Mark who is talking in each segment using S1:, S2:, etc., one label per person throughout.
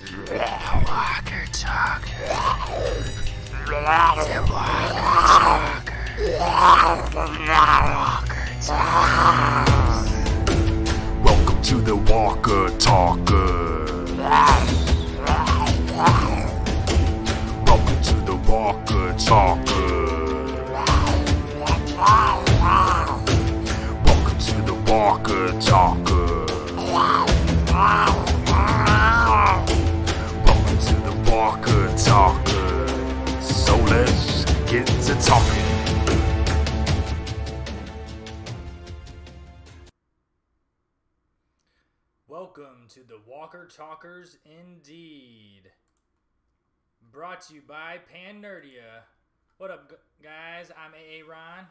S1: Walker Talker. The Walker Talker. Welcome to the Walker Talker. Welcome to the Walker Talker. Welcome to the Walker Talker. Welcome to the Walker Talker. So let's get to talking.
S2: Welcome to the Walker Talkers indeed. Brought to you by PanNerdia. What up, guys? I'm AA Ron.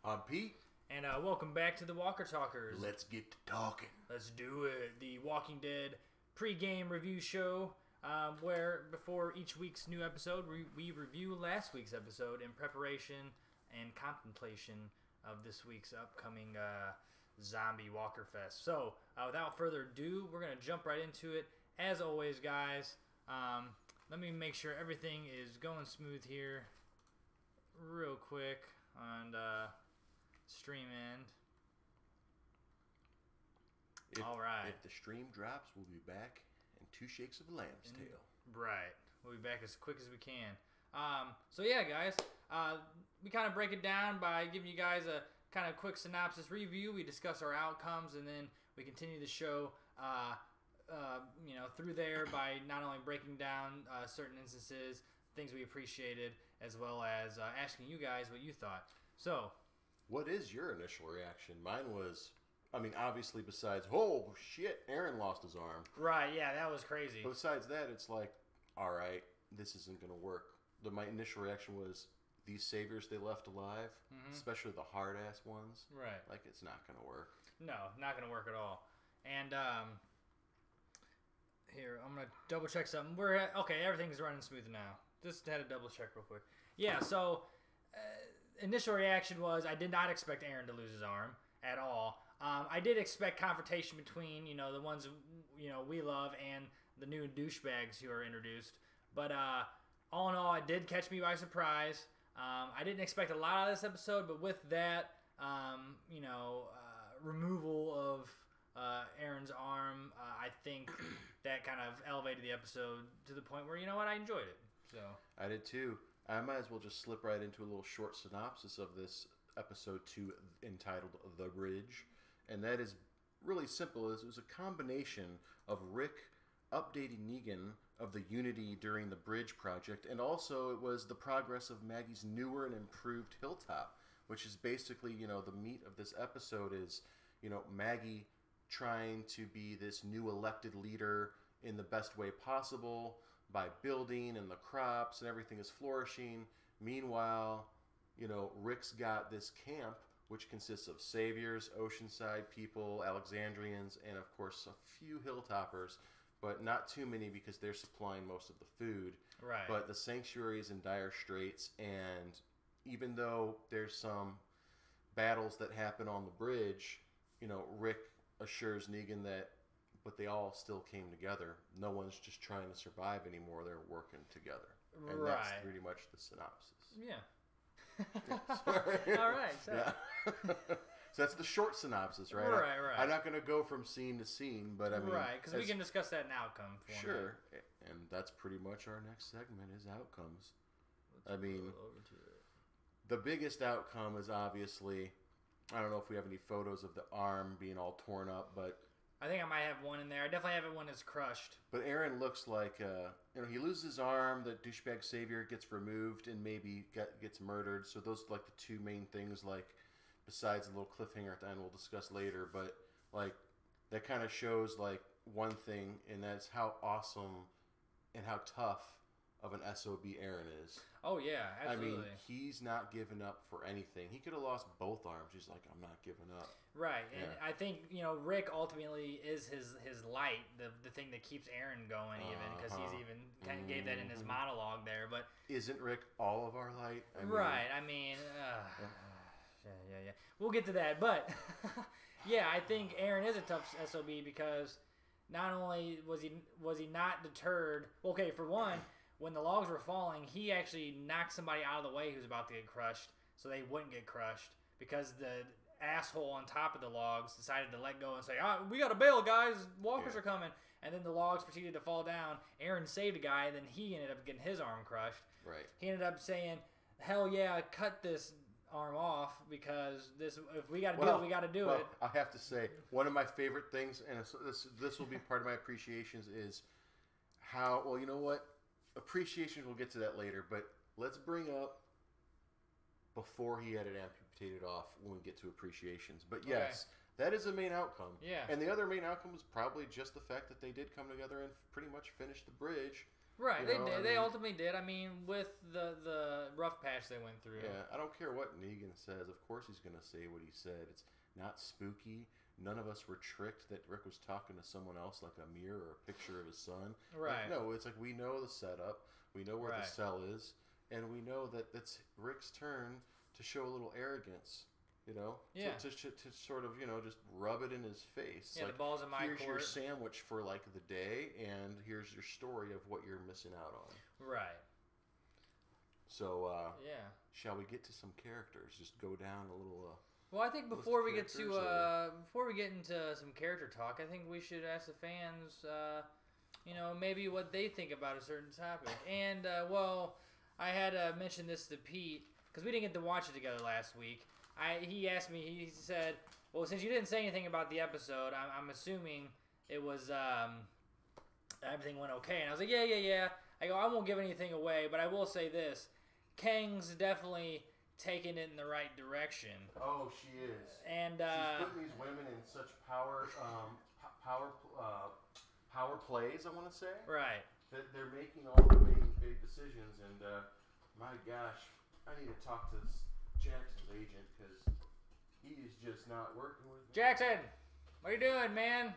S3: I'm Pete.
S2: And welcome back to the Walker Talkers.
S3: Let's get to talking.
S2: Let's do it. The Walking Dead pre-game review show, where before each week's new episode, we review last week's episode in preparation and contemplation of this week's upcoming Zombie Walker Fest. So, without further ado, we're going to jump right into it. As always, guys, let me make sure everything is going smooth here real quick on stream end. All right.
S3: If the stream drops, we'll be back in 2 shakes of a lamb's tail.
S2: Right. We'll be back as quick as we can. So yeah, guys, we kind of break it down by giving you guys a kind of quick synopsis review. We discuss our outcomes, and then we continue the show, through there by not only breaking down certain instances, things we appreciated, as well as asking you guys what you thought. So,
S3: what is your initial reaction? Mine was, obviously besides, oh shit, Aaron lost his arm.
S2: Right, yeah, that was crazy.
S3: But besides that, it's like, all right, this isn't going to work. My initial reaction was, these saviors they left alive, especially the hard-ass ones,
S2: right?
S3: Like, it's not going to work.
S2: No, not going to work at all. And, here, I'm going to double-check something. Okay, everything's running smooth now. Just had to double-check real quick. Yeah, so, initial reaction was I did not expect Aaron to lose his arm at all. I did expect confrontation between, the ones, we love and the new douchebags who are introduced. But all in all, it did catch me by surprise. I didn't expect a lot of this episode, but with that, removal of Aaron's arm, I think that kind of elevated the episode to the point where, I enjoyed it. So
S3: I did too. I might as well just slip right into a little short synopsis of this episode 2 entitled The Bridge. And that is really simple. It was a combination of Rick updating Negan of the Unity during the Bridge project, and also it was the progress of Maggie's newer and improved Hilltop, which is basically, the meat of this episode is, Maggie trying to be this new elected leader in the best way possible by building, and the crops and everything is flourishing. Meanwhile, Rick's got this camp which consists of saviors, Oceanside people, Alexandrians, and of course a few Hilltoppers, but not too many because they're supplying most of the food.
S2: right.
S3: But the sanctuary is in dire straits, and even though there's some battles that happen on the bridge, Rick assures Negan that, but they all still came together. No one's just trying to survive anymore. They're working together. And
S2: right.
S3: that's pretty much the synopsis.
S2: Yeah.
S3: Sorry.
S2: All right. So.
S3: Yeah. So that's the short synopsis, right?
S2: Right.
S3: I'm not going to go from scene to scene, but
S2: right, because we can discuss that in outcome.
S3: Sure. And that's pretty much our next segment is outcomes.
S2: Let's roll over to it.
S3: The biggest outcome is obviously, I don't know if we have any photos of the arm being all torn up, but
S2: I think I might have one in there. I definitely have one that's crushed.
S3: But Aaron looks like, he loses his arm, the douchebag savior gets removed, and maybe gets murdered. So those are like the 2 main things, like, besides the little cliffhanger at the end we'll discuss later. But, like, that kind of shows, like, one thing, and that's how awesome and how tough of an SOB Aaron is.
S2: Oh, yeah, absolutely.
S3: He's not giving up for anything. He could have lost both arms. He's like, I'm not giving up.
S2: Right,
S3: Yeah.
S2: and I think, Rick ultimately is his light, the thing that keeps Aaron going, even, because he's even kind of gave that in his monologue there. But
S3: isn't Rick all of our light?
S2: Yeah. We'll get to that, but, yeah, I think Aaron is a tough SOB because not only was he not deterred. Okay, for one, when the logs were falling, he actually knocked somebody out of the way who was about to get crushed, so they wouldn't get crushed because the asshole on top of the logs decided to let go and say, we got to bail, guys. Walkers are coming. And then the logs proceeded to fall down. Aaron saved a guy, and then he ended up getting his arm crushed.
S3: Right.
S2: He ended up saying, hell yeah, cut this arm off because if we got to do it, we got to do it.
S3: I have to say, one of my favorite things, and this will be part of my appreciations, is how, well, you know what? Appreciations, we'll get to that later, but let's bring up before he had it amputated off when we get to appreciations. But yes, that is the main outcome.
S2: Yeah.
S3: And the other main outcome was probably just the fact that they did come together and pretty much finish the bridge.
S2: Right, they did. They ultimately did. I mean, with the rough patch they went through.
S3: Yeah, I don't care what Negan says. Of course he's going to say what he said. It's not spooky. None of us were tricked that Rick was talking to someone else like a mirror or a picture of his son.
S2: Right.
S3: Like, no, it's like we know the setup. We know where the cell is. And we know that it's Rick's turn to show a little arrogance. You know,
S2: yeah.
S3: To sort of, just rub it in his face.
S2: Yeah,
S3: like,
S2: the ball's in my
S3: here's
S2: court.
S3: your sandwich for like the day, and here's your story of what you're missing out on.
S2: Right.
S3: So,
S2: yeah.
S3: Shall we get to some characters? Just go down a little.
S2: Well, I think before we get into some character talk, I think we should ask the fans, maybe what they think about a certain topic. And I had mentioned this to Pete because we didn't get to watch it together last week. He asked me. He said, "Well, since you didn't say anything about the episode, I'm assuming it was everything went okay." And I was like, "Yeah." I go, "I won't give anything away, but I will say this: Kang's definitely taking it in the right direction."
S3: Oh, she is.
S2: And
S3: she's putting these women in such power plays. I want to say.
S2: Right.
S3: That they're making all the big decisions, and my gosh, I need to talk to Jackson's agent because he's just not working with me.
S2: Jackson, what are you doing, man?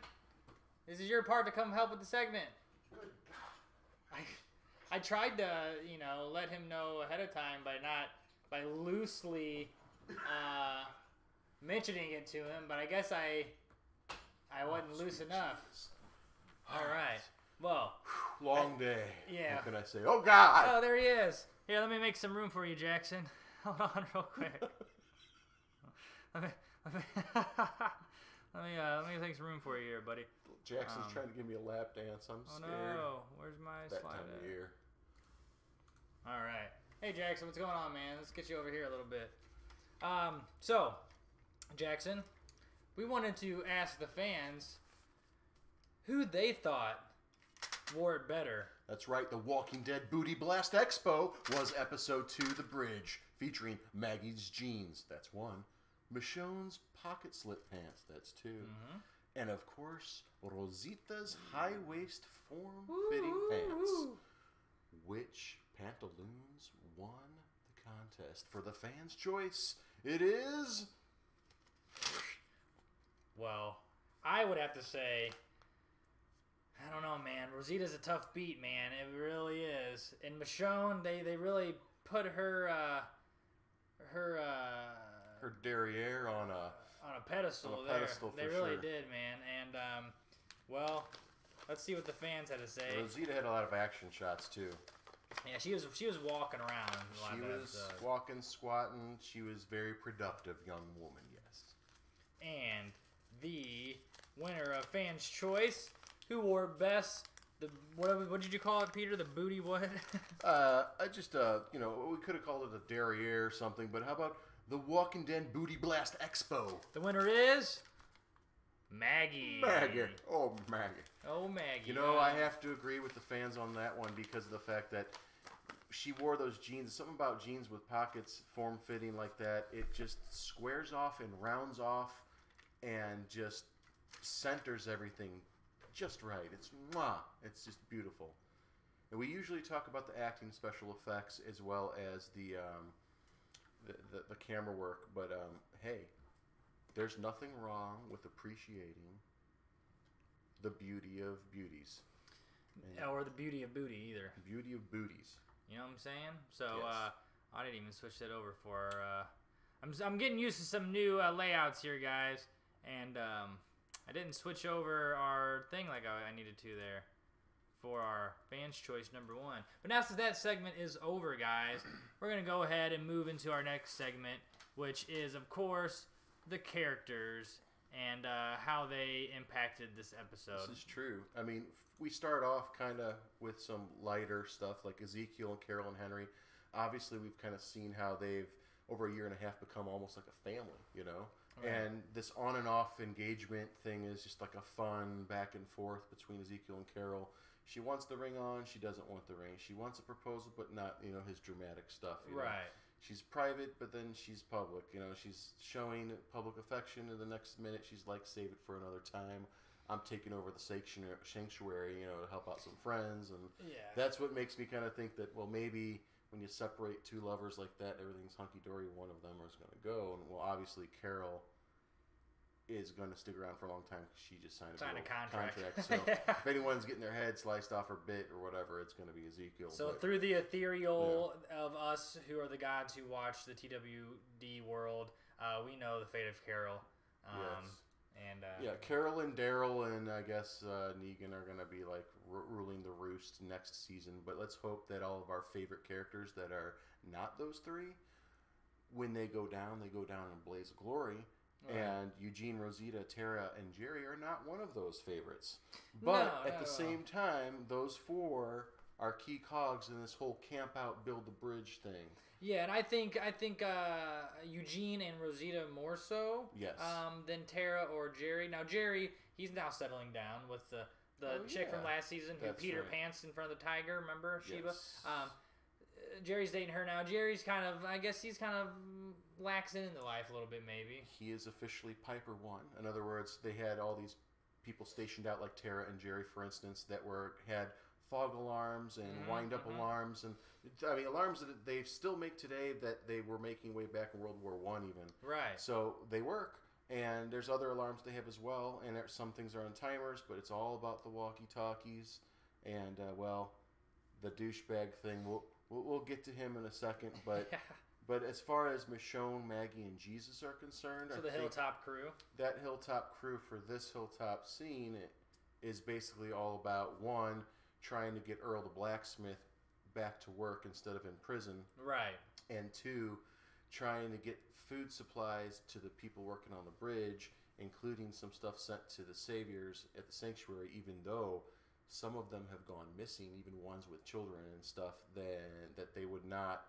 S2: This is your part to come help with the segment.
S3: Good God.
S2: I tried to, let him know ahead of time by loosely mentioning it to him, but I guess I wasn't loose enough. All right. Well,
S3: long day.
S2: Yeah.
S3: What can I say? Oh God.
S2: Oh, there he is. Here, let me make some room for you, Jackson. Hold on, real quick. let me make some room for you here, buddy.
S3: Jackson's trying to give me a lap dance. I'm scared.
S2: Oh no, where's my
S3: that
S2: slide
S3: time of
S2: at?
S3: year.
S2: All right. Hey, Jackson, what's going on, man? Let's get you over here a little bit. So, Jackson, we wanted to ask the fans who they thought wore it better.
S3: That's right. The Walking Dead Booty Blast Expo was episode 2, The Bridge, featuring Maggie's jeans. That's 1. Michonne's pocket slit pants. That's 2.
S2: Mm-hmm.
S3: And of course, Rosita's high waist form-fitting pants. Which pantaloons won the contest? For the fans' choice, it is...
S2: Well, I would have to say, I don't know, man. Rosita's a tough beat, man. It really is. And Michonne, they really put her
S3: derriere on a
S2: pedestal
S3: on a
S2: there.
S3: pedestal
S2: They
S3: for
S2: really
S3: sure.
S2: did, man. And well, let's see what the fans had to say.
S3: Rosita had a lot of action shots too.
S2: Yeah, she was walking around. A lot
S3: She
S2: of that
S3: was
S2: episode.
S3: walking, squatting. She was very productive young woman. Yes.
S2: And the winner of fans' choice, who wore best. What did you call it, Peter? The booty what?
S3: I just we could have called it a derriere or something, but how about the Walking Dead Booty Blast Expo?
S2: The winner is Maggie.
S3: Maggie. Oh, Maggie.
S2: Oh, Maggie.
S3: You know, I have to agree with the fans on that one because of the fact that she wore those jeans. Something about jeans with pockets, form-fitting like that, it just squares off and rounds off and just centers everything just right. It's just beautiful. And we usually talk about the acting, special effects, as well as the camera work. But hey, there's nothing wrong with appreciating the beauty of beauties,
S2: or the beauty of booty either.
S3: the beauty of booties.
S2: You know what I'm saying? So
S3: Yes.
S2: I didn't even switch that over for. I'm getting used to some new layouts here, guys, and I didn't switch over our thing like I needed to there for our Fans Choice number 1. But now since that segment is over, guys, we're going to go ahead and move into our next segment, which is, of course, the characters and how they impacted this episode.
S3: This is true. I mean, we start off kind of with some lighter stuff like Ezekiel and Carol and Henry. Obviously, we've kind of seen how they've, over a year and a half, become almost like a family, you know? Right. And this on and off engagement thing is just like a fun back and forth between Ezekiel and Carol. She wants the ring on, she doesn't want the ring. She wants a proposal, but not, you know, his dramatic stuff. You know?
S2: Right.
S3: She's private, but then she's public. You know, she's showing public affection, and the next minute she's like, save it for another time. I'm taking over the sanctuary, you know, to help out some friends. And that's what makes me kind of think that, well, maybe when you separate two lovers like that, everything's hunky-dory. One of them is going to go. And, well, obviously, Carol is going to stick around for a long time because she just signed a contract. So if anyone's getting their head sliced off or bit or whatever, it's going to be Ezekiel.
S2: So through the ethereal of us who are the gods who watch the TWD world, we know the fate of Carol.
S3: Yes.
S2: And
S3: Carol and Daryl and I guess Negan are going to be like ruling the roost next season. But let's hope that all of our favorite characters that are not those three, when they go down in a blaze of glory. Right. And Eugene, Rosita, Tara, and Jerry are not one of those favorites. But at the same time, those four are key cogs in this whole camp out, build the bridge thing.
S2: Yeah, and I think Eugene and Rosita more so than Tara or Jerry. Now, Jerry, he's now settling down with the chick from last season who Peter pants in front of the tiger, remember? Sheba?
S3: Yes.
S2: Jerry's dating her now. Jerry's kind of, I guess he's kind of laxing into life a little bit, maybe.
S3: He is officially Piper 1. In other words, they had all these people stationed out like Tara and Jerry, for instance, that had fog alarms and wind-up alarms. And I mean, alarms that they still make today that they were making way back in World War I even.
S2: Right.
S3: So they work. And there's other alarms they have as well. And some things are on timers, but it's all about the walkie-talkies. And, the douchebag thing, we'll get to him in a second, but but as far as Michonne, Maggie, and Jesus are concerned,
S2: so the Hilltop crew,
S3: that Hilltop crew for this Hilltop scene is basically all about, one, trying to get Earl the blacksmith back to work instead of in prison,
S2: right,
S3: and two, trying to get food supplies to the people working on the bridge, including some stuff sent to the saviors at the sanctuary, even though some of them have gone missing, even ones with children and stuff, that they would not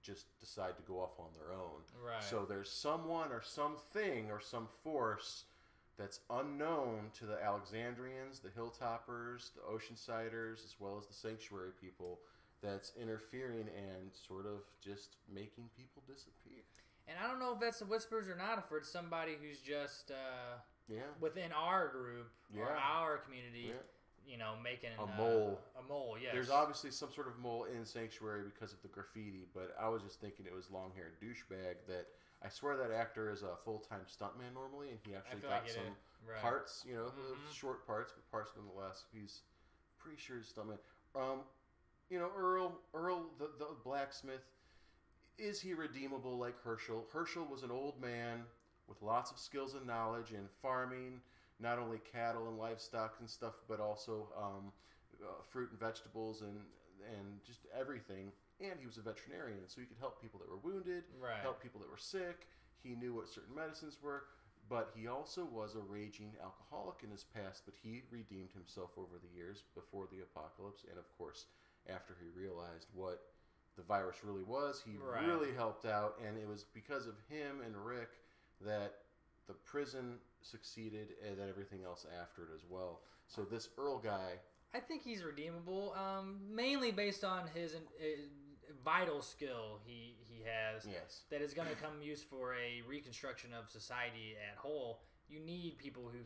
S3: just decide to go off on their own.
S2: Right.
S3: So there's someone or something or some force that's unknown to the Alexandrians, the Hilltoppers, the Oceansiders, as well as the Sanctuary people, that's interfering and sort of just making people disappear.
S2: And I don't know if that's the Whispers or not, if it's somebody who's just within our group or our community.
S3: Yeah.
S2: You know, making
S3: a mole.
S2: A mole, yes.
S3: There's obviously some sort of mole in Sanctuary because of the graffiti, but I was just thinking it was long-haired douchebag that I swear that actor is a full-time stuntman normally, and he actually got some parts, you know, short parts, but parts nonetheless. He's pretty sure he's a stuntman. You know, Earl the blacksmith, is he redeemable like Herschel? Herschel was an old man with lots of skills and knowledge in farming, not only cattle and livestock and stuff, but also fruit and vegetables and just everything. And he was a veterinarian, so he could help people that were wounded, help people that were sick. He knew what certain medicines were, but he also was a raging alcoholic in his past, but he redeemed himself over the years before the apocalypse. And, of course, after he realized what the virus really was, he really helped out. And it was because of him and Rick that the prison succeeded, and then everything else after it as well. So this Earl guy,
S2: I think he's redeemable, mainly based on his vital skill he has.
S3: Yes.
S2: That is going to come use for a reconstruction of society at whole. You need people who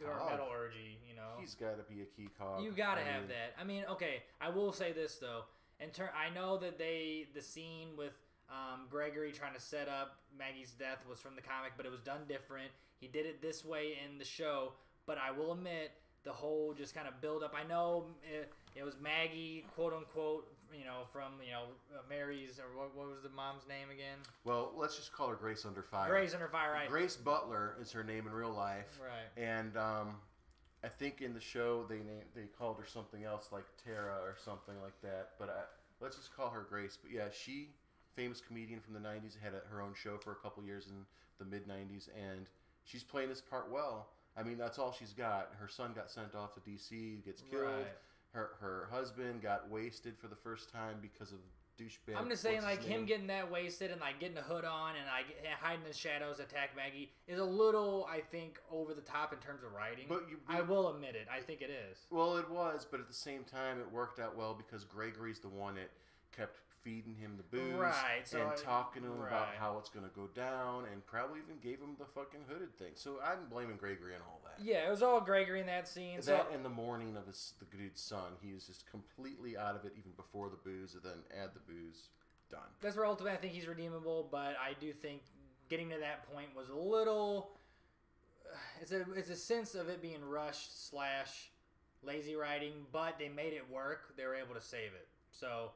S2: are metallurgy. You know,
S3: he's got to be a key cog.
S2: You got to have that. I mean, okay, I will say this though. I know that the scene with Gregory trying to set up Maggie's death was from the comic, but it was done different. He did it this way in the show, but I will admit the whole just kind of build up. I know it was Maggie, quote unquote, from Mary's, or what was the mom's name again?
S3: Well, let's just call her Grace Under Fire.
S2: Grace Under Fire, right?
S3: Grace Butler is her name in real life,
S2: right?
S3: And I think in the show they called her something else, like Tara or something like that. But let's just call her Grace. But yeah, famous comedian from the '90s, had her own show for a couple years in the mid '90s, and she's playing this part well. I mean, that's all she's got. Her son got sent off to D.C., gets killed.
S2: Right.
S3: Her husband got wasted for the first time because of douchebag.
S2: I'm just saying, like, him getting that wasted and, like, getting the hood on and, like, hiding in the shadows, attack Maggie is a little, I think, over the top in terms of writing. But I will admit it. I think it is.
S3: Well, it was, but at the same time, it worked out well because Gregory's the one that kept feeding him the booze and talking to him about how it's going to go down, and probably even gave him the fucking hooded thing. So I'm blaming Gregory and all that.
S2: Yeah, it was all Gregory in that scene.
S3: That and the morning of the dude's son, he is just completely out of it even before the booze, and then add the booze, done. That's
S2: where ultimately I think he's redeemable, but I do think getting to that point was a little. It's a sense of it being rushed / lazy writing, but they made it work. They were able to save it. So.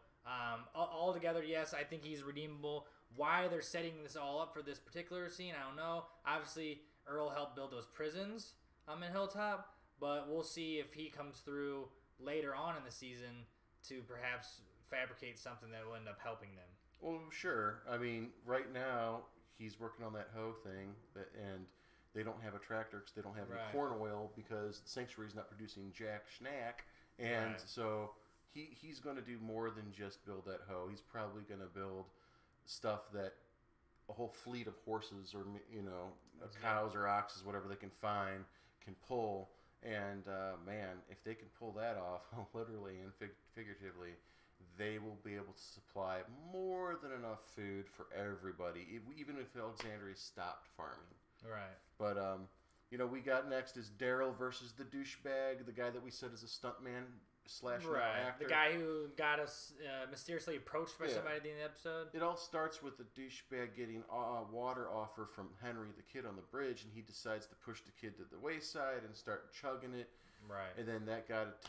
S2: Altogether, yes, I think he's redeemable. Why they're setting this all up for this particular scene, I don't know. Obviously, Earl helped build those prisons in Hilltop, but we'll see if he comes through later on in the season to perhaps fabricate something that will end up helping them.
S3: Well, sure. I mean, right now, he's working on that hoe thing, and they don't have a tractor because they don't have any corn oil because the Sanctuary's not producing jack schnack, and so... He's going to do more than just build that hoe. He's probably going to build stuff that a whole fleet of horses or cows or oxes, whatever they can find, can pull. And man, if they can pull that off, literally and figuratively, they will be able to supply more than enough food for everybody, even if Alexandria stopped farming.
S2: Right.
S3: But we got next is Daryl versus the douchebag, the guy that we said is a stuntman. Actor.
S2: The guy who got us mysteriously approached by somebody at the end of the episode.
S3: It all starts with the douchebag getting a water offer from Henry, the kid on the bridge, and he decides to push the kid to the wayside and start chugging it.
S2: Right.
S3: And then that got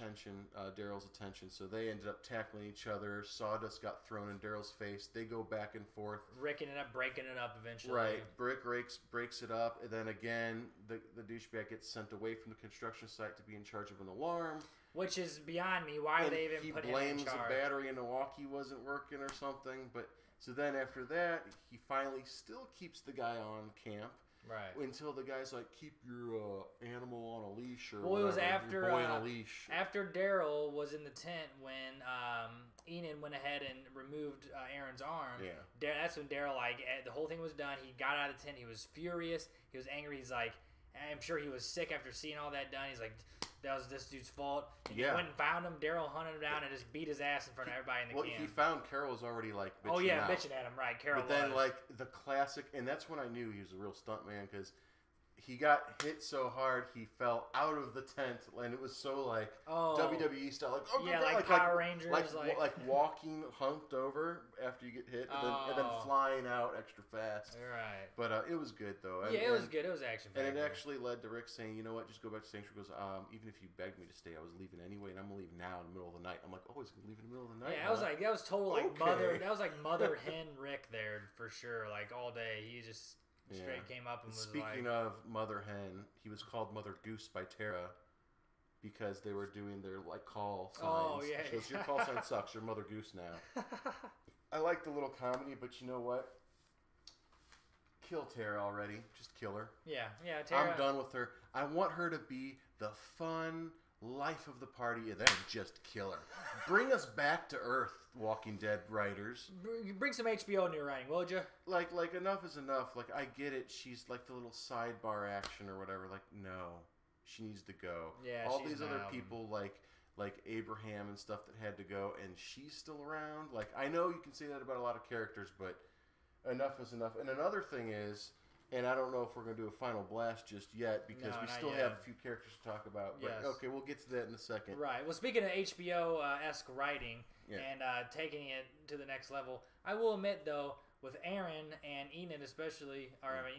S3: Daryl's attention, so they ended up tackling each other. Sawdust got thrown in Daryl's face. They go back and forth.
S2: Breaking it up eventually.
S3: Right. Brick breaks it up, and then again, the douchebag gets sent away from the construction site to be in charge of an alarm.
S2: Which is beyond me. Why did they even put him in charge?
S3: He blames the battery in the walkie wasn't working or something. But so then after that, he finally still keeps the guy on camp.
S2: Right.
S3: Until the guy's like, keep your animal on a leash or
S2: whatever. It was after
S3: boy on a leash.
S2: After Daryl was in the tent when Enid went ahead and removed Aaron's arm.
S3: Yeah.
S2: That's when Daryl, the whole thing was done. He got out of the tent. He was furious. He was angry. He's like, I'm sure he was sick after seeing all that done. He's like, that was this dude's fault. And he went and found him. Daryl hunted him down and just beat his ass in front of everybody in the camp.
S3: He found Carol was already bitching out.
S2: Bitching at him, right. Carol
S3: But then the classic, and that's when I knew he was a real stuntman because he got hit so hard he fell out of the tent, and it was so WWE style,
S2: like Power Rangers,
S3: like walking humped over after you get hit, and then flying out extra fast.
S2: Right.
S3: But it was good though.
S2: It was good. It was action.
S3: And it actually led to Rick saying, "You know what? Just go back to Sanctuary." He goes, even if you begged me to stay, I was leaving anyway, and I'm gonna leave now in the middle of the night. I'm like, oh, he's gonna leave in the middle of the night.
S2: Yeah, that was total mother hen Rick there for sure. Like all day, he just. Straight came up and was
S3: Speaking of Mother Hen, he was called Mother Goose by Tara because they were doing their call signs.
S2: Oh yeah.
S3: She goes, your call sign sucks. You're Mother Goose now. I like the little comedy, but you know what? Kill Tara already. Just kill her.
S2: Yeah, Tara.
S3: I'm done with her. I want her to be the fun life of the party, and then just kill her. Bring us back to Earth, Walking Dead writers.
S2: Bring some HBO in your writing, would you?
S3: Like enough is enough. I get it. She's the little sidebar action or whatever. No, she needs to go.
S2: Yeah,
S3: all these other people like Abraham and stuff that had to go, and she's still around. I know you can say that about a lot of characters, but enough is enough. And another thing is, and I don't know if we're going to do a final blast just yet because we still have a few characters to talk about. But okay, we'll get to that in a second.
S2: Right. Well, speaking of HBO-esque writing and taking it to the next level, I will admit, though, with Aaron and Enid especially,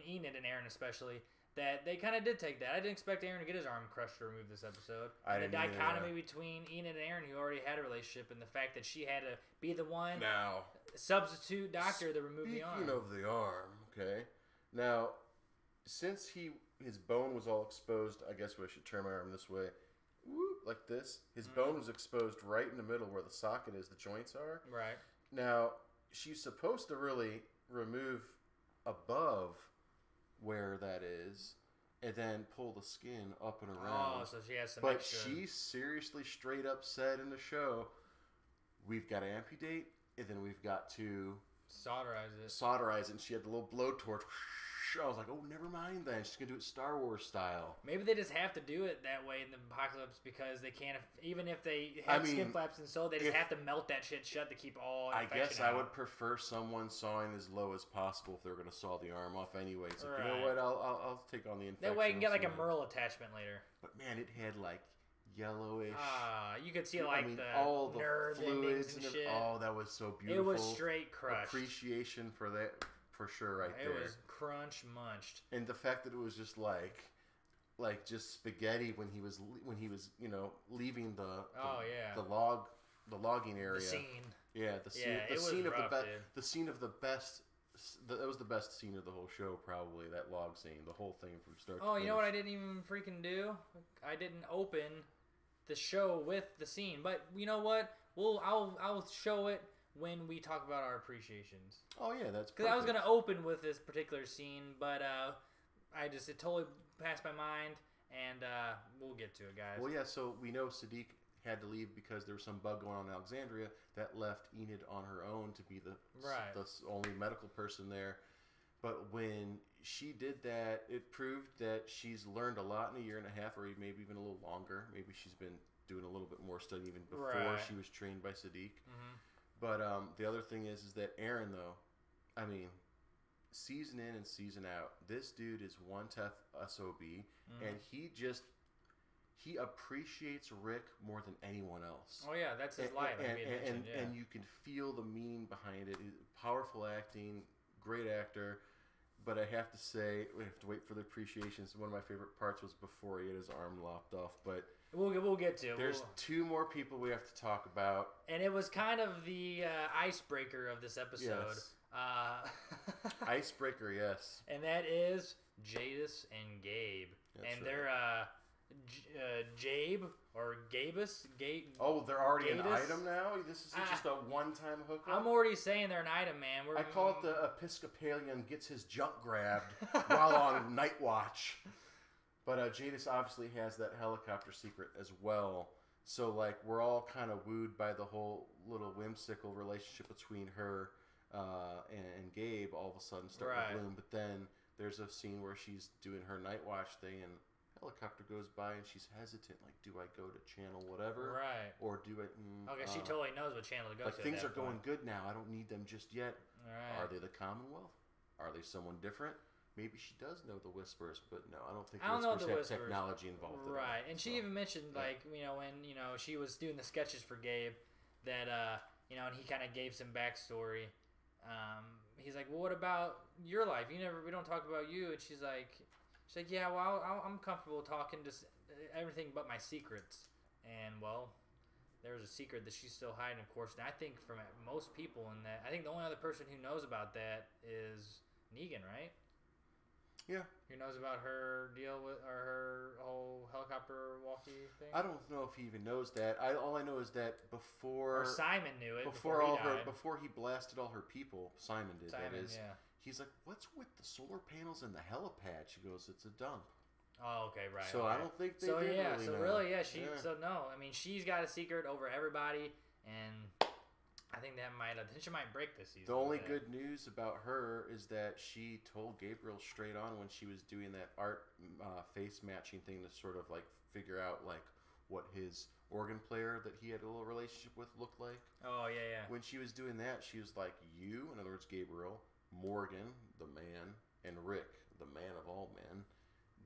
S2: Enid and Aaron especially, that they kind of did take that. I didn't expect Aaron to get his arm crushed or removed this episode.
S3: I
S2: And the
S3: didn't either,
S2: dichotomy
S3: yeah.
S2: between Enid and Aaron, who already had a relationship, and the fact that she had to be the one
S3: Now,
S2: substitute doctor to remove the arm.
S3: speaking of the arm, okay. Now, since his bone was all exposed, I guess I should turn my arm this way, whoop, like this. His bone was exposed right in the middle where the socket is, the joints are.
S2: Right.
S3: Now, she's supposed to really remove above where that is, and then pull the skin up and around.
S2: Oh, so she has some
S3: But
S2: extra...
S3: she seriously straight up said in the show, we've got to amputate, and then we've got to
S2: solderize it.
S3: and she had the little blowtorch. I was like, oh, never mind then. She's going to do it Star Wars style.
S2: Maybe they just have to do it that way in the apocalypse because they can't, even if they have skin flaps and so, they just have to melt that shit shut to keep all
S3: I
S2: infection
S3: guess
S2: out.
S3: I would prefer someone sawing as low as possible if they're going to saw the arm off anyway. So
S2: Right.
S3: you know what? I'll take on the infection.
S2: That way I can get like a
S3: so-
S2: Merle attachment later.
S3: But man, it had like yellowish.
S2: You could see like
S3: all the
S2: nerve
S3: fluids
S2: endings and
S3: and
S2: shit.
S3: Oh, that was so beautiful.
S2: It was straight crushed.
S3: Appreciation for that, for sure, right
S2: It
S3: there.
S2: was crunch munched.
S3: And the fact that it was just like just spaghetti when he was leaving the logging area.
S2: The scene.
S3: Yeah, the scene.
S2: Yeah,
S3: the
S2: it was
S3: scene of
S2: rough,
S3: the
S2: dude.
S3: the scene of the best. That was the best scene of the whole show, probably that log scene, the whole thing from start.
S2: Oh,
S3: to
S2: you know what I
S3: finish.
S2: didn't even freaking do? I didn't open the show with the scene. But you know what? I'll show it when we talk about our appreciations.
S3: Oh yeah, that's
S2: Because I was
S3: perfect.
S2: gonna open with this particular scene, but it totally passed my mind, and we'll get to it, guys.
S3: Well, yeah. So we know Sadiq had to leave because there was some bug going on in Alexandria that left Enid on her own to be the only medical person there. But when she did that, it proved that she's learned a lot in a year and a half, or maybe even a little longer. Maybe she's been doing a little bit more study even before she was trained by Sadiq.
S2: Mm-hmm.
S3: But the other thing is that Aaron, though, I mean, season in and season out, this dude is one tough SOB, and he appreciates Rick more than anyone else.
S2: Oh yeah, that's his life.
S3: And you can feel the meaning behind it. Powerful acting, great actor. But I have to say, we have to wait for the appreciations. One of my favorite parts was before he had his arm lopped off. But
S2: we'll get to it.
S3: There's two more people we have to talk about.
S2: And it was kind of the icebreaker of this episode.
S3: Yes. Icebreaker, yes.
S2: And that is Jadis and Gabe.
S3: That's
S2: and
S3: right.
S2: they're Jabe or Gabus.
S3: Oh, they're already an
S2: Gatus?
S3: item now? This is just a one-time hookup?
S2: I'm already saying they're an item, man.
S3: I call it the Episcopalian gets his junk grabbed while on night watch. But Jadis obviously has that helicopter secret as well. So, like, we're all kind of wooed by the whole little whimsical relationship between her and Gabe all of a sudden starting to bloom. But then there's a scene where she's doing her night watch thing and helicopter goes by and she's hesitant, like, do I go to channel whatever, or do I
S2: okay, she totally knows what channel to go to.
S3: Like, things are going good now, I don't need them just yet.
S2: Right.
S3: Are they the Commonwealth? Are they someone different? Maybe she does know the Whispers, but no, I don't think the Whispers have technology involved in it.
S2: Right, and she even mentioned, like, when she was doing the sketches for Gabe, that and he kind of gave some backstory. He's like, well, what about your life? We don't talk about you. And she's like, yeah, well, I'm comfortable talking just everything but my secrets. And well, there's a secret that she's still hiding, of course. And I think from most people in that, I think the only other person who knows about that is Negan, right?
S3: Yeah.
S2: Who knows about her deal with, or her whole helicopter walkie thing?
S3: I don't know if he even knows that. All I know is that before...
S2: Or Simon knew it
S3: before
S2: he died.
S3: Before he blasted all her people, Simon did, that is.
S2: Yeah.
S3: He's like, what's with the solar panels and the helipad? She goes, it's a dump.
S2: Oh, okay, right.
S3: So
S2: okay.
S3: I don't think they
S2: so
S3: did
S2: yeah,
S3: really
S2: so
S3: know.
S2: really, yeah, so no, I mean, she's got a secret over everybody, and I think she might break this season.
S3: The only good news about her is that she told Gabriel straight on when she was doing that art face matching thing to sort of like figure out like what his organ player that he had a little relationship with looked like.
S2: Oh, yeah.
S3: When she was doing that, she was like, you, in other words, Gabriel, Morgan, the man, and Rick, the man of all men.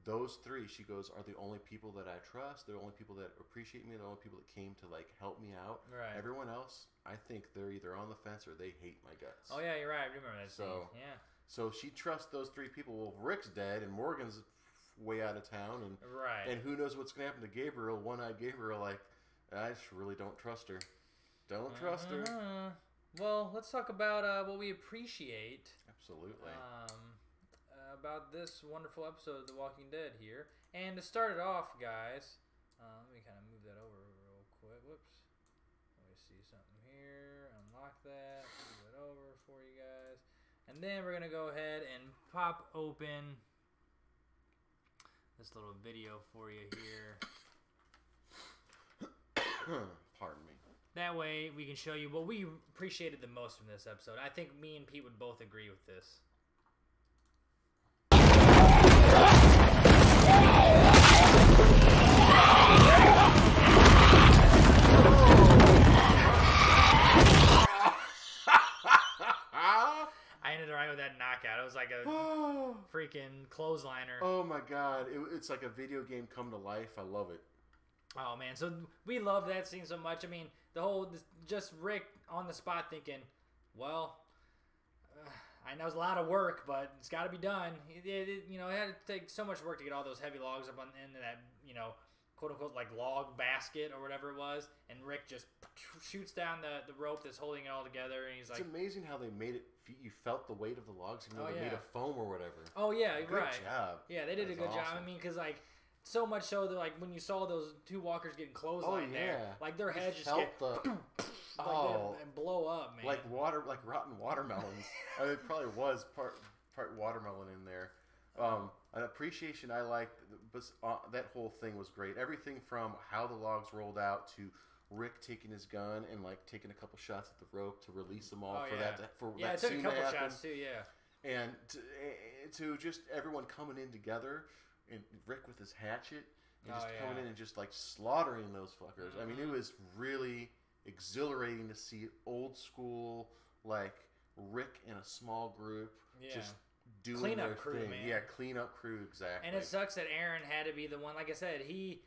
S3: Those three, she goes, are the only people that I trust. They're the only people that appreciate me. They're the only people that came to like help me out.
S2: Right.
S3: Everyone else, I think they're either on the fence or they hate my guts.
S2: Oh yeah, you're right. I remember that scene. Yeah.
S3: So she trusts those three people. Well, Rick's dead and Morgan's way out of town, and
S2: Right.
S3: and who knows what's gonna happen to Gabriel? One-eyed Gabriel, like, I just really don't trust her. Don't trust her.
S2: Well, let's talk about what we appreciate.
S3: Absolutely.
S2: About this wonderful episode of The Walking Dead here. And to start it off, guys, let me kind of move that over real quick. Whoops. Let me see something here. Unlock that. Move it over for you guys. And then we're going to go ahead and pop open this little video for you here.
S3: Pardon me.
S2: That way we can show you what we appreciated the most from this episode. I think me and Pete would both agree with this. I ended right with that knockout. It was like a freaking clothesliner.
S3: Oh my god. It's like a video game come to life. I love it.
S2: Oh man, so we love that scene so much. I mean, the whole just Rick on the spot thinking, well, I know it's a lot of work, but it's got to be done. It had to take so much work to get all those heavy logs up into that, quote unquote, like log basket or whatever it was. And Rick just shoots down the rope that's holding it all together, and he's like,
S3: it's amazing how they made it. You felt the weight of the logs, even though they made of foam or whatever.
S2: Oh yeah,
S3: good
S2: right.
S3: job.
S2: Yeah, they did a good job. I mean, because like. So much so that like when you saw those two walkers getting clotheslined there, like their heads just get and blow up, man.
S3: Like rotten watermelons. I mean, it probably was part watermelon in there. An appreciation I liked, but that whole thing was great. Everything from how the logs rolled out to Rick taking his gun and like taking a couple shots at the rope to release them all that
S2: it took
S3: scene
S2: a couple
S3: to happen.
S2: shots too, yeah.
S3: And to just everyone coming in together. And Rick with his hatchet and just coming in and just like slaughtering those fuckers. I mean, it was really exhilarating to see old school like Rick in a small group just doing
S2: clean
S3: their
S2: up crew,
S3: thing.
S2: man.
S3: Yeah, clean up crew, exactly.
S2: And it sucks that Aaron had to be the one. Like I said, he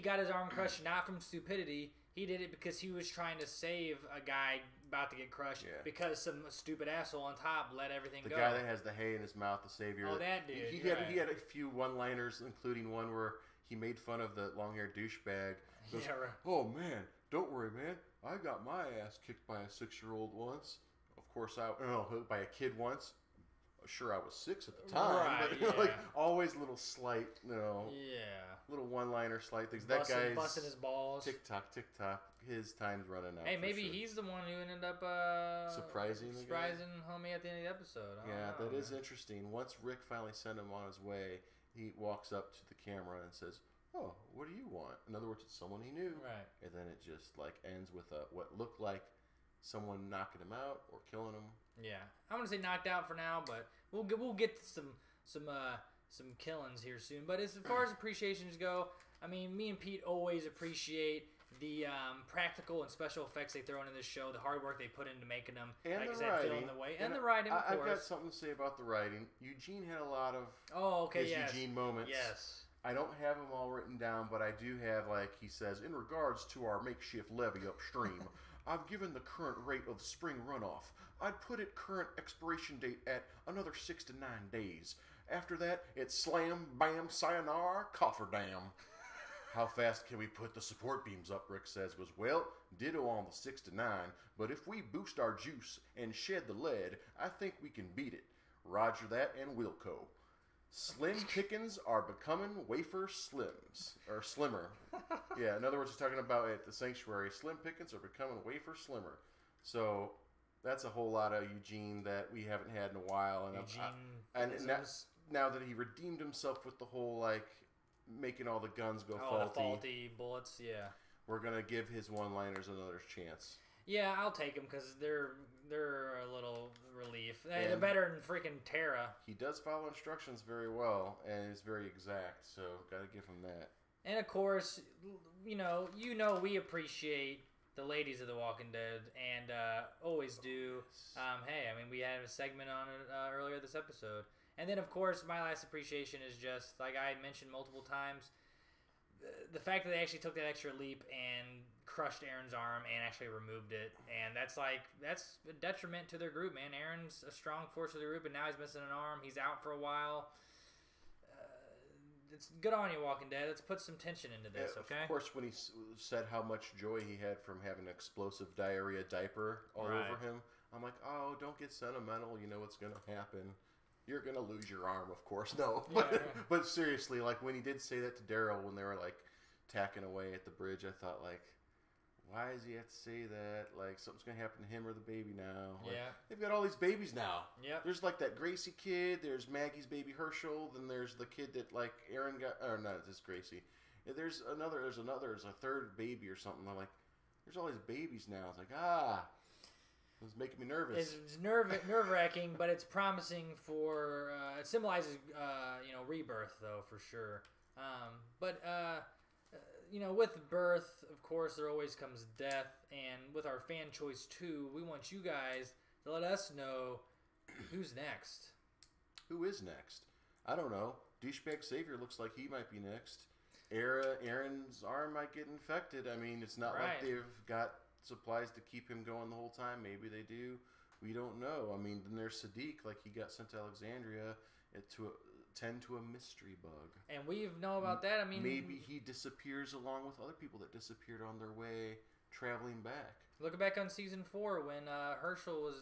S2: got his arm crushed not from stupidity. He did it because he was trying to save a guy about to get crushed because some stupid asshole on top let everything go.
S3: The guy that has the hay in his mouth, the savior.
S2: Oh, that dude.
S3: He had a few one-liners, including one where he made fun of the long-haired douchebag. Goes, oh, man, don't worry, man. I got my ass kicked by a 6-year-old once. Of course, by a kid once. Sure, I was 6 at the time, but like always little slight, little one-liner, slight things. That guy's
S2: busting his balls.
S3: Tick tock. His time's running out.
S2: Hey, maybe he's the one who ended up
S3: surprising
S2: homie at the end of the episode.
S3: That is interesting. Once Rick finally sent him on his way, he walks up to the camera and says, "Oh, what do you want?" In other words, it's someone he knew,
S2: right?
S3: And then it just like ends with what looked like someone knocking him out or killing him.
S2: Yeah, I'm gonna say knocked out for now, but we'll get some killings here soon. But as far as appreciations go, I mean, me and Pete always appreciate the practical and special effects they throw into this show, the hard work they put into making them,
S3: and
S2: like
S3: the
S2: I said,
S3: writing.
S2: filling the way, and the writing. Of course,
S3: I've got something to say about the writing. Eugene had a lot of Eugene moments.
S2: Yes.
S3: I don't have them all written down, but I do have, like he says, in regards to our makeshift levee upstream, I've given the current rate of spring runoff. I'd put it current expiration date at another 6 to 9 days. After that, it's slam, bam, sayonara, cofferdam. How fast can we put the support beams up, Rick says. Goes, well, ditto on the 6 to 9, but if we boost our juice and shed the lead, I think we can beat it. Roger that and Wilco. Slim pickings are becoming wafer slims, or slimmer. Yeah, in other words, he's talking about at the sanctuary, slim pickings are becoming wafer slimmer. So that's a whole lot of Eugene that we haven't had in a while. And now that he redeemed himself with the whole, like, making all the guns go faulty.
S2: The faulty bullets, yeah.
S3: We're going to give his one-liners another chance.
S2: Yeah, I'll take them because they're a little relief. They're better than freaking Tara.
S3: He does follow instructions very well and is very exact, so got to give him that.
S2: And of course, we appreciate the ladies of The Walking Dead and always do. Hey, I mean, we had a segment on it earlier this episode. And then, of course, my last appreciation is just, like I mentioned multiple times, the fact that they actually took that extra leap and crushed Aaron's arm and actually removed it. And that's a detriment to their group, man. Aaron's a strong force of the group, and now he's missing an arm. He's out for a while. it's good on you, Walking Dead. Let's put some tension into this, okay?
S3: Of course, when he said how much joy he had from having an explosive diarrhea diaper all over him, I'm like, oh, don't get sentimental. You know what's going to happen. You're going to lose your arm, of course. No. But seriously, like, when he did say that to Daryl when they were, like, tacking away at the bridge, I thought, like, why does he have to say that? Like, something's going to happen to him or the baby now. Like, they've got all these babies now. Yeah. There's, like, that Gracie kid. There's Maggie's baby Herschel. Then there's the kid that, like, Aaron got. Or, not just Gracie. There's a third baby or something. I'm like, there's all these babies now. It's like, it's making me nervous.
S2: It's nerve-wracking, but it's promising for, it symbolizes, rebirth, though, for sure. With birth, of course, there always comes death. And with our fan choice 2, we want you guys to let us know who's next.
S3: Who is next? I don't know. Douchebag Savior looks like he might be next. Aaron's arm might get infected. I mean, it's not like they've got supplies to keep him going the whole time. Maybe they do. We don't know. I mean, then there's Sadiq, like he got sent to Alexandria to tend to a mystery bug.
S2: And we know about that. I mean,
S3: maybe he disappears along with other people that disappeared on their way traveling back.
S2: Look back on season 4 when Herschel was,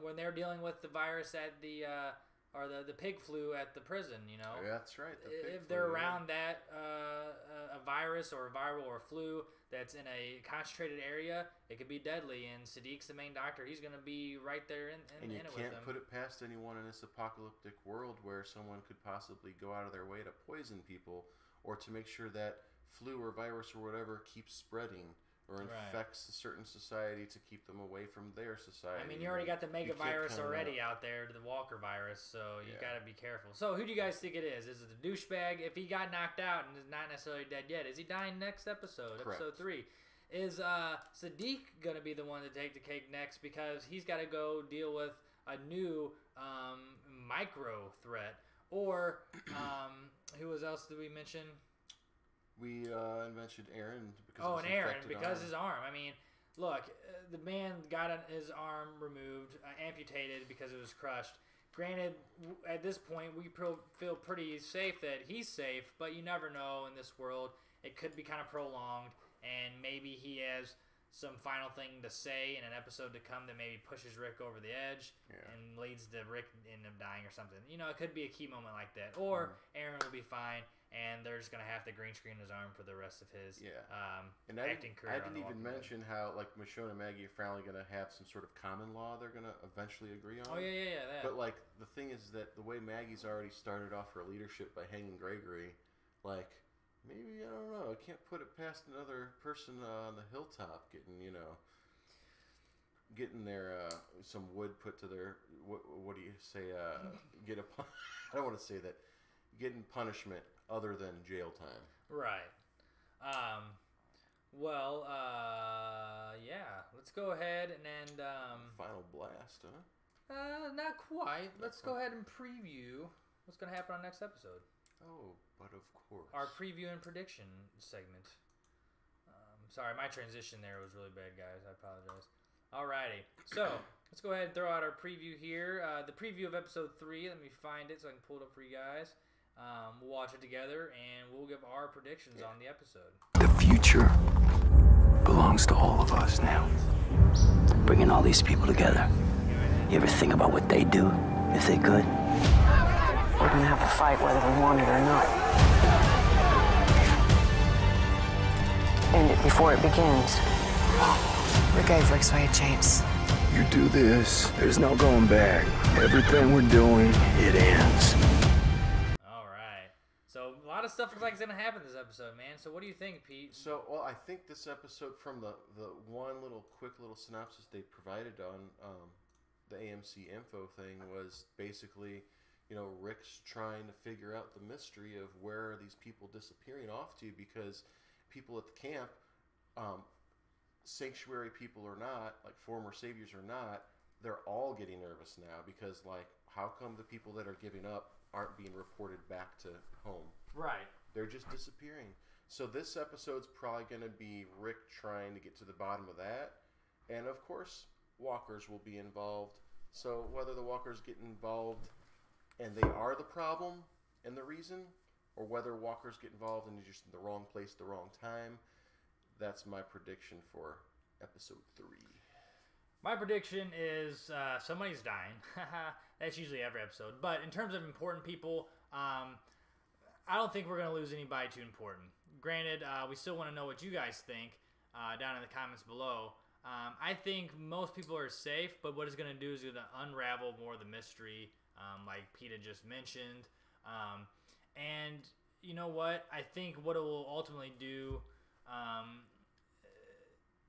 S2: when they were dealing with the virus at the pig flu at the prison.
S3: Yeah, that's right.
S2: If they're around that a virus or a viral or flu that's in a concentrated area, it could be deadly. And Sadiq's the main doctor; he's going to be right there in it with them.
S3: And you can't put it past anyone in this apocalyptic world where someone could possibly go out of their way to poison people or to make sure that flu or virus or whatever keeps spreading or infects a certain society to keep them away from their society.
S2: I mean, you already got the mega virus already out there, the Walker virus, so you got to be careful. So who do you guys think it is? Is it the douchebag? If he got knocked out and is not necessarily dead yet, is he dying next episode?
S3: Correct.
S2: Episode 3. Is Sadiq going to be the one to take the cake next because he's got to go deal with a new micro threat? Or who else did we mention?
S3: We mentioned Aaron.
S2: Because his arm. I mean, look, the man got his arm removed, amputated because it was crushed. Granted, at this point, we feel pretty safe that he's safe, but you never know in this world. It could be kind of prolonged, and maybe he has some final thing to say in an episode to come that maybe pushes Rick over the edge and leads to Rick end up dying or something. It could be a key moment like that. Or Aaron will be fine, and they're just going to have to green screen his arm for the rest of his acting career.
S3: I didn't even mention how, like, Michonne and Maggie are finally going to have some sort of common law they're going to eventually agree on.
S2: Oh, yeah, that.
S3: But, like, the thing is that the way Maggie's already started off her leadership by hanging Gregory, like, maybe, I don't know, I can't put it past another person on the hilltop getting their some wood put to their, what do you say, I don't want to say that, getting punishment other than jail time.
S2: Right. Let's go ahead and
S3: Final blast, huh?
S2: Not quite. Let's go ahead and preview what's going to happen on next episode.
S3: Oh, but of course.
S2: Our preview and prediction segment. Sorry, my transition there was really bad, guys. I apologize. Alrighty. So, let's go ahead and throw out our preview here. The preview of episode 3. Let me find it so I can pull it up for you guys. We'll watch it together, and we'll give our predictions on the episode.
S4: The future belongs to all of us now. Bringing all these people together. You ever think about what they'd do if they could?
S5: We're gonna have to fight whether we want it or not. End it before it begins.
S6: The guy flicks way it changes.
S4: You do this, there's no going back. Everything we're doing, it ends.
S2: Alright. So, a lot of stuff looks like it's going to happen this episode, man. So, what do you think, Pete?
S3: So, well, I think this episode, from the one quick little synopsis they provided on the AMC info thing, was basically, Rick's trying to figure out the mystery of where are these people disappearing off to, because people at the camp, sanctuary people or not, like former saviors or not, they're all getting nervous now because, like, how come the people that are giving up aren't being reported back to home?
S2: Right.
S3: They're just disappearing. So this episode's probably going to be Rick trying to get to the bottom of that. And, of course, walkers will be involved. So whether the walkers get involved and they are the problem and the reason, or whether walkers get involved and you're just in the wrong place at the wrong time. That's my prediction for episode 3.
S2: My prediction is somebody's dying. That's usually every episode. But in terms of important people, I don't think we're going to lose anybody too important. Granted, we still want to know what you guys think down in the comments below. I think most people are safe, but what it's going to do is going to unravel more of the mystery, like Pete had just mentioned. And you know what? I think what it will ultimately do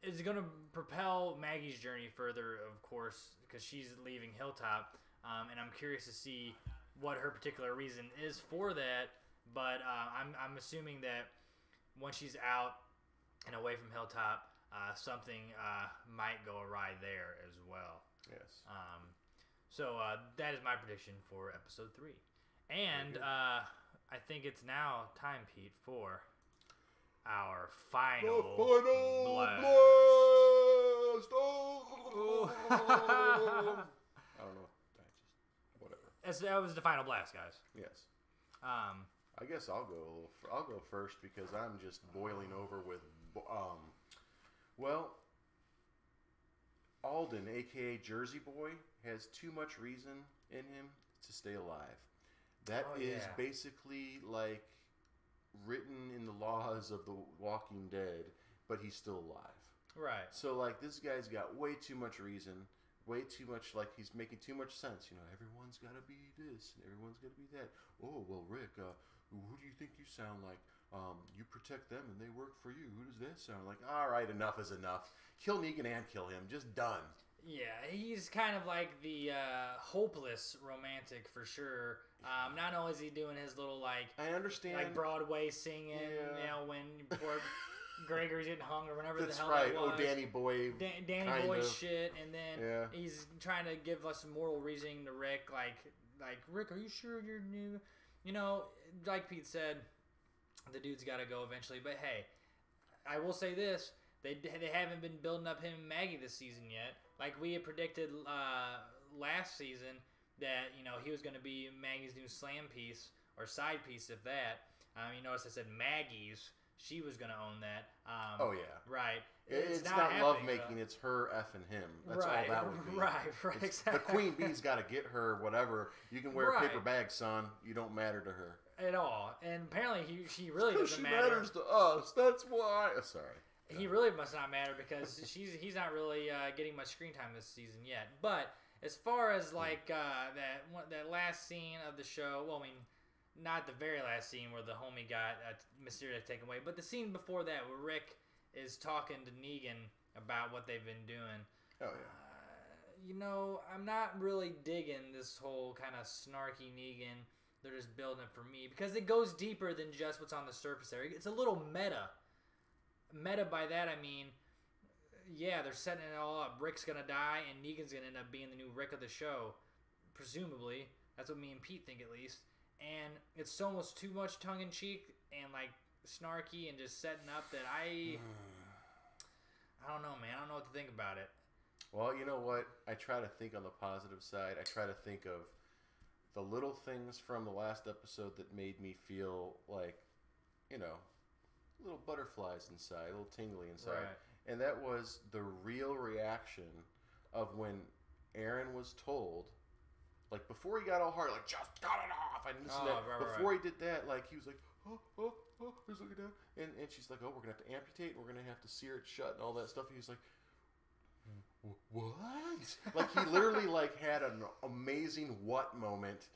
S2: is going to propel Maggie's journey further, of course, because she's leaving Hilltop. And I'm curious to see what her particular reason is for that. But I'm assuming that once she's out and away from Hilltop, something might go awry there as well.
S3: Yes.
S2: So that is my prediction for episode 3. And I think it's now time, Pete, for our final blast.
S3: Oh. I don't know. Whatever.
S2: That was the final blast, guys.
S3: Yes. I guess I'll go first because I'm just boiling over with well, Alden, aka Jersey Boy, has too much reason in him to stay alive. That is basically like written in the laws of the Walking Dead, but he's still alive.
S2: Right.
S3: So like this guy's got way too much reason, way too much, like he's making too much sense. You know, everyone's got to be this and everyone's got to be that. Oh, well, Rick, who do you think you sound like? You protect them and they work for you. Who does that sound like? All right, enough is enough. Kill Negan and kill him. Just done.
S2: Yeah, he's kind of like the hopeless romantic for sure. Not only is he doing his little
S3: I understand,
S2: like Broadway singing, you know, before Gregory's getting hung or whatever the hell
S3: right.
S2: that was.
S3: Oh, Danny Boy.
S2: Danny Boy shit, and then he's trying to give us some moral reasoning to Rick, like Rick, are you sure you're new? You know, like Pete said, the dude's got to go eventually. But hey, I will say this: they haven't been building up him and Maggie this season yet. Like we had predicted last season that he was going to be Maggie's new slam piece or side piece, if that. You notice I said Maggie's. She was going to own that.
S3: Oh yeah,
S2: right.
S3: It's not love making; it's her effing him. That's all that would be.
S2: Right. Exactly.
S3: The Queen Bee's got to get her whatever. You can wear a paper bag, son. You don't matter to her
S2: at all. And apparently, she really doesn't
S3: she
S2: matter.
S3: matters to us. That's why. Sorry.
S2: He really must not matter because he's not really getting much screen time this season yet. But as far as like that last scene of the show, well, I mean, not the very last scene where the homie got mysteriously taken away, but the scene before that where Rick is talking to Negan about what they've been doing. Oh yeah. I'm not really digging this whole kind of snarky Negan. They're just building it for me because it goes deeper than just what's on the surface there. It's a little meta. Meta by that I mean, yeah, they're setting it all up. Rick's gonna die, and Negan's gonna end up being the new Rick of the show, presumably. That's what me and Pete think, at least. And it's almost too much tongue in cheek and like snarky and just setting up that I don't know, man. I don't know what to think about it.
S3: Well, you know what? I try to think on the positive side. I try to think of the little things from the last episode that made me feel like, little butterflies inside, a little tingly inside. Right. And that was the real reaction of when Aaron was told, like before he got all hard, like just cut it off. And this and that. Before he did that, like he was like, oh, he's looking down. And she's like, oh, we're going to have to amputate. We're going to have to sear it shut and all that stuff. And he was like, what? Like he literally like had an amazing what moment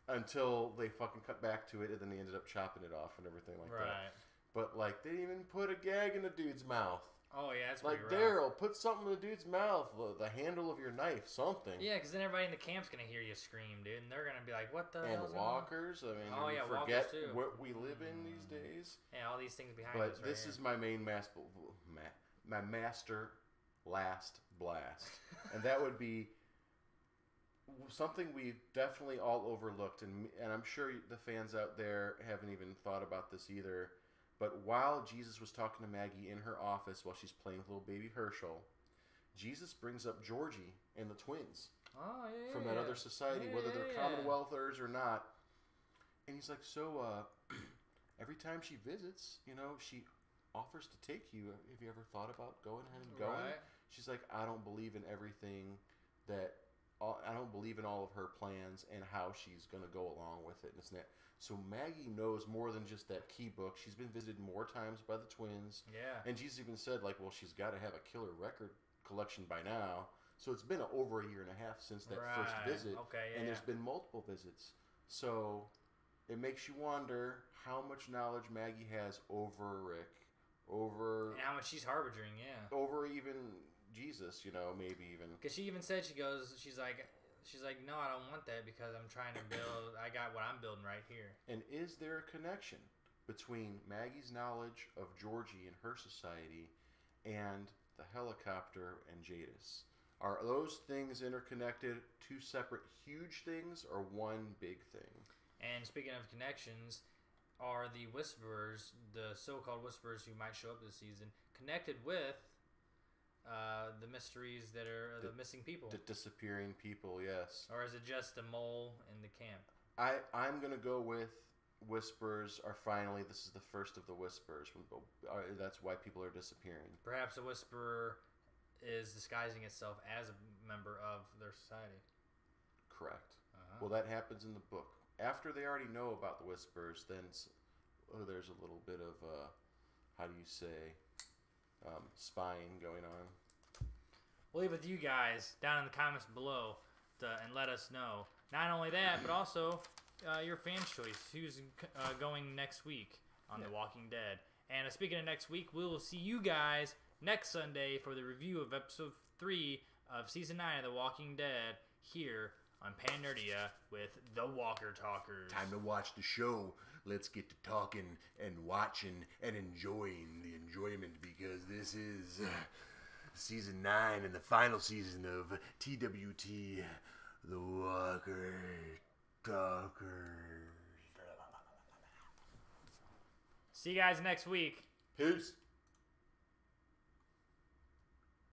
S3: until they fucking cut back to it. And then they ended up chopping it off and everything like that. But, like, they didn't even put a gag in the dude's mouth.
S2: Oh, yeah, that's
S3: like, Daryl, put something in the dude's mouth. The handle of your knife, something.
S2: Yeah, because then everybody in the camp's going to hear you scream, dude. And they're going to be like, what the hell?
S3: And walkers. I mean, forget what we live in these days.
S2: Yeah, all these things behind us.
S3: But this is my main my master last blast. And that would be something we definitely all overlooked. And I'm sure the fans out there haven't even thought about this either. But while Jesus was talking to Maggie in her office while she's playing with little baby Herschel, Jesus brings up Georgie and the twins from that other society, whether they're Commonwealthers or not. And he's like, so every time she visits, she offers to take you. Have you ever thought about going ahead and going?
S2: Right.
S3: She's like, I don't believe in everything I don't believe in all of her plans and how she's going to go along with it and this and that. So Maggie knows more than just that key book. She's been visited more times by the twins.
S2: Yeah.
S3: And she's even said, like, well, she's got to have a killer record collection by now. So it's been over a year and a half since that first visit.
S2: Okay, yeah.
S3: And there's been multiple visits. So it makes you wonder how much knowledge Maggie has over Rick, over...
S2: And how much she's harboring, yeah.
S3: Over even Jesus, maybe even.
S2: Because she even said, she's like, no, I don't want that because I'm trying to build, I got what I'm building right here.
S3: And is there a connection between Maggie's knowledge of Georgie and her society and the helicopter and Jadis? Are those things interconnected, two separate huge things, or one big thing? And
S2: speaking of connections, are the Whisperers, the so-called Whisperers who might show up this season, connected with the mysteries that are the missing people? The disappearing people, yes. Or is it just a mole in the camp? I'm going to go with Whispers are finally, this is the first of the Whispers. That's why people are disappearing. Perhaps a Whisperer is disguising itself as a member of their society. Correct. Well, that happens in the book. After they already know about the Whispers, then there's a little bit of, how do you say, spying going on. We'll leave it with you guys down in the comments below and let us know. Not only that, but also your fan's choice. Who's going next week on The Walking Dead. And speaking of next week, we will see you guys next Sunday for the review of episode 3 of season 9 of The Walking Dead here on PanNerdia with the Walker Talkers. Time to watch the show. Let's get to talking and watching and enjoying the enjoyment, because this is season 9 and the final season of TWT, the Walker Talkers. See you guys next week. Peace.